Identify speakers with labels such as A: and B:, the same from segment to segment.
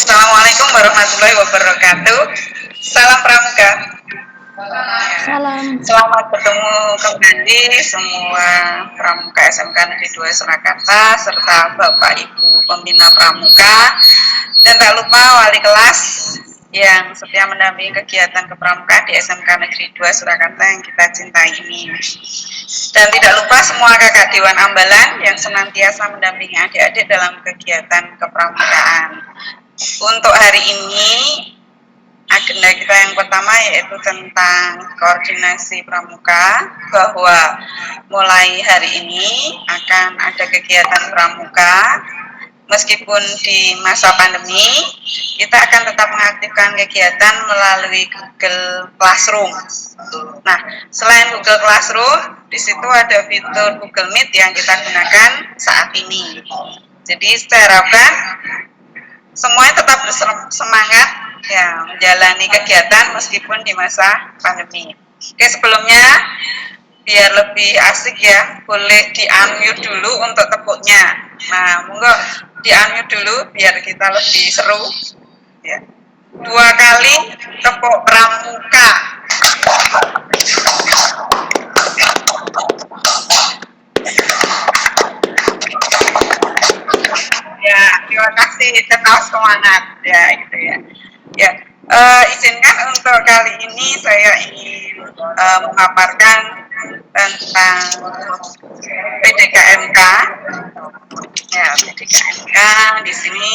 A: Assalamualaikum warahmatullahi wabarakatuh. Salam Pramuka.
B: Salam.
A: Selamat bertemu kembali semua Pramuka SMK Negeri 2 Surakarta serta Bapak Ibu Pembina Pramuka dan tak lupa wali kelas yang setia mendampingi kegiatan kepramukaan di SMK Negeri 2 Surakarta yang kita cintai ini. Dan tidak lupa semua kakak Dewan Ambalan yang senantiasa mendampingi adik-adik dalam kegiatan kepramukaan. Untuk hari ini agenda kita yang pertama yaitu tentang koordinasi pramuka, bahwa mulai hari ini akan ada kegiatan pramuka meskipun di masa pandemi kita akan tetap mengaktifkan kegiatan melalui Google Classroom. Nah, selain Google Classroom, di situ ada fitur Google Meet yang kita gunakan saat ini. Jadi saya harapkan semuanya tetap bersemangat ya menjalani kegiatan meskipun di masa pandemi. Oke, sebelumnya biar lebih asik ya, boleh di-unmute dulu untuk tepuknya. Nah, monggo di-unmute dulu biar kita lebih seru. Ya. 2 kali tepuk pramuka. Ya, terima kasih, tetap semangat ya gitu ya. Ya, izinkan untuk kali ini saya ingin memaparkan tentang PDKMK. Ya, PDKMK di sini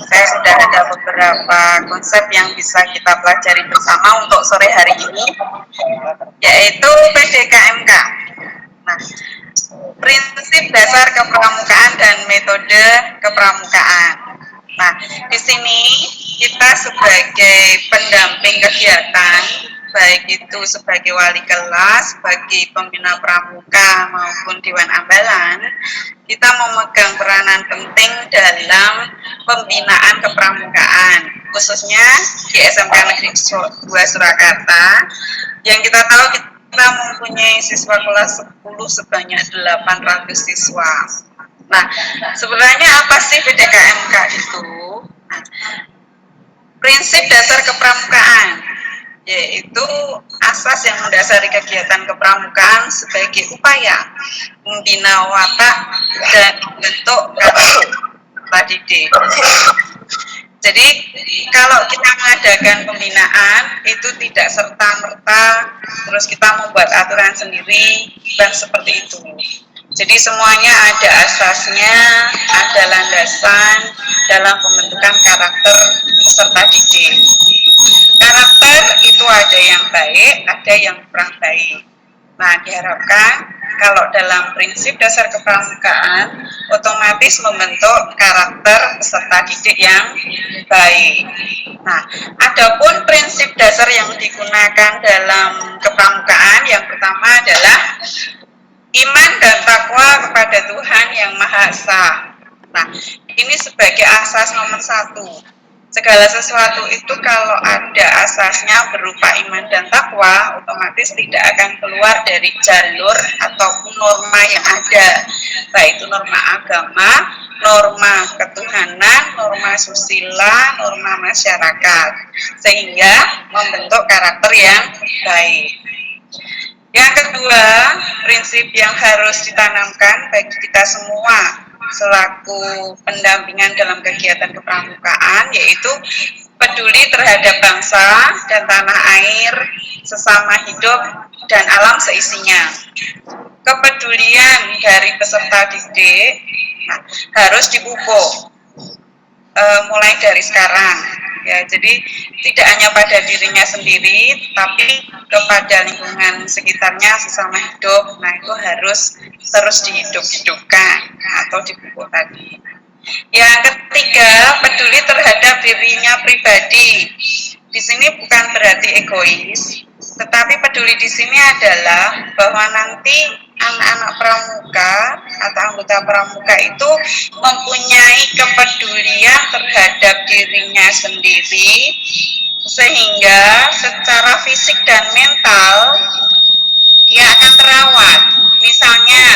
A: saya sudah ada beberapa konsep yang bisa kita pelajari bersama untuk sore hari ini, yaitu PDKMK. Nah, prinsip dasar kepramukaan dan metode kepramukaan. Nah, di sini kita sebagai pendamping kegiatan, baik itu sebagai wali kelas, bagi pembina pramuka maupun Dewan Ambalan, kita memegang peranan penting dalam pembinaan kepramukaan, khususnya di SMK Negeri 2 Surakarta, yang kita tahu kita mempunyai siswa kelas 10 sebanyak 800 siswa. Nah, sebenarnya apa sih PDKMK itu? Nah, prinsip dasar kepramukaan, yaitu asas yang mendasari kegiatan kepramukaan sebagai upaya membina watak dan membentuk karakter didik. Jadi kalau kita mengadakan pembinaan itu tidak serta-merta terus kita membuat aturan sendiri, bukan seperti itu. Jadi semuanya ada asasnya, ada landasan dalam pembentukan karakter peserta didik. Karakter itu ada yang baik, ada yang kurang baik. Nah, diharapkan kalau dalam prinsip dasar kepramukaan otomatis membentuk karakter peserta didik yang baik. Nah, adapun prinsip dasar yang digunakan dalam kepramukaan yang pertama adalah iman dan takwa kepada Tuhan yang Maha Esa. Nah, ini sebagai asas nomor 1. Segala sesuatu itu kalau ada asasnya berupa iman dan takwa, otomatis tidak akan keluar dari jalur ataupun norma yang ada, baik itu norma agama, norma ketuhanan, norma susila, norma masyarakat, sehingga membentuk karakter yang baik. Yang kedua, prinsip yang harus ditanamkan bagi kita semua selaku pendampingan dalam kegiatan kepramukaan, yaitu peduli terhadap bangsa dan tanah air, sesama hidup, dan alam seisinya. Kepedulian dari peserta didik harus dipupuk mulai dari sekarang. Ya, jadi tidak hanya pada dirinya sendiri, tapi kepada lingkungan sekitarnya, sesama hidup. Nah, itu harus terus dihidup-hidupkan atau dipupuk tadi. Yang ketiga, peduli terhadap dirinya pribadi. Di sini bukan berarti egois, tetapi peduli di sini adalah bahwa nanti anak-anak pramuka atau anggota pramuka itu mempunyai kepedulian terhadap dirinya sendiri, sehingga secara fisik dan mental dia akan terawat. Misalnya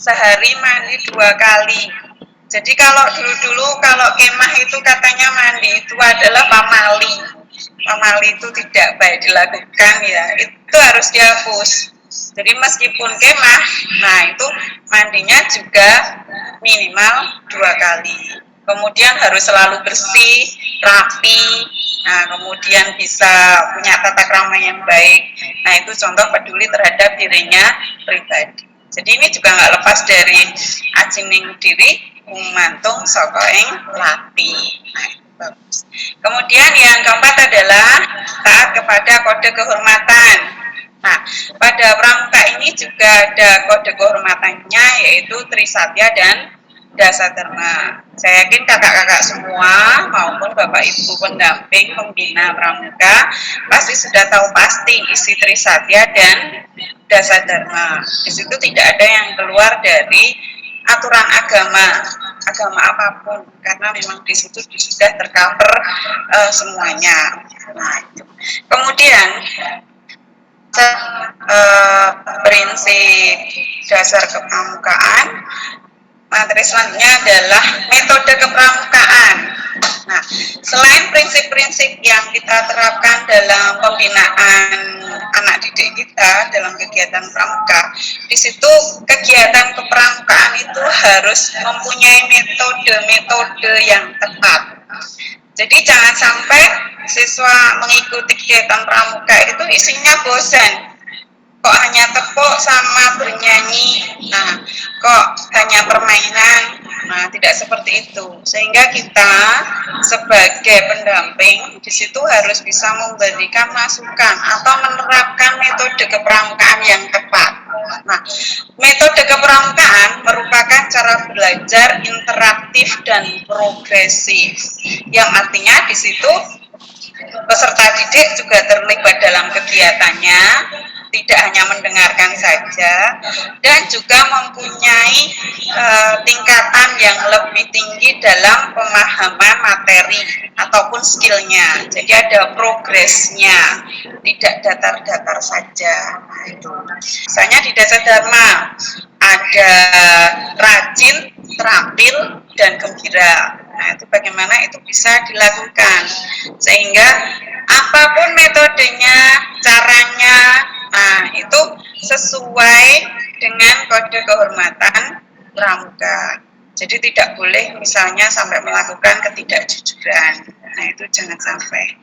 A: sehari mandi 2 kali, Jadi kalau dulu-dulu kalau kemah itu katanya mandi itu adalah pamali. Pamali itu tidak baik dilakukan ya. Itu harus dihapus. Jadi meskipun kemah, nah itu mandinya juga minimal 2 kali. Kemudian harus selalu bersih, rapi. Nah, kemudian bisa punya tata krama yang baik. Nah, itu contoh peduli terhadap dirinya pribadi. Jadi ini juga nggak lepas dari ajining diri mantung saka ing lati. Nah, itu bagus. Kemudian yang keempat adalah taat kepada kode kehormatan. Nah, pada pramuka ini juga ada kode kehormatannya yaitu Trisatya dan Dasa Dharma. Saya yakin kakak-kakak semua maupun bapak ibu pendamping pembina pramuka pasti sudah tahu pasti isi Trisatya dan Dasa Dharma. Di situ tidak ada yang keluar dari aturan agama apapun karena memang di situ sudah tercover semuanya. Nah, itu. Kemudian prinsip dasar kepramukaan. Materi selanjutnya adalah metode kepramukaan. Nah, selain prinsip-prinsip yang kita terapkan dalam pembinaan anak didik kita dalam kegiatan pramuka, di situ kegiatan kepramukaan itu harus mempunyai metode-metode yang tepat. Jadi jangan sampai siswa mengikuti kegiatan pramuka itu isinya bosan. Kok hanya tepuk sama bernyanyi, nah kok hanya permainan, nah tidak seperti itu. Sehingga kita sebagai pendamping di situ harus bisa memberikan masukan atau menerapkan metode kepramukaan yang tepat. Nah, metode kepramukaan merupakan cara belajar interaktif dan progresif, yang artinya di situ peserta didik juga terlibat dalam kegiatannya, tidak hanya mendengarkan saja, dan juga mempunyai tingkatan yang lebih tinggi dalam pemahaman materi ataupun skillnya. Jadi ada progresnya, tidak datar-datar saja. Nah, itu. Misalnya di Dasa Dharma ada rajin, terampil, dan gembira. Nah, itu bagaimana itu bisa dilakukan sehingga apapun metodenya, caranya, nah itu sesuai dengan kode kehormatan pramuka. Jadi tidak boleh misalnya sampai melakukan ketidakjujuran. Nah, itu jangan sampai.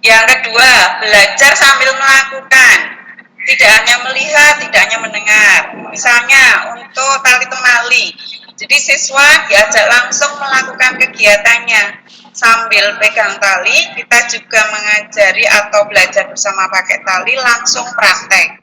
A: Yang kedua, belajar sambil melakukan. Tidak hanya melihat, tidak hanya mendengar. Misalnya untuk tali temali. Jadi siswa diajak langsung melakukan kegiatannya. Sambil pegang tali, kita juga mengajari atau belajar bersama pakai tali langsung praktek.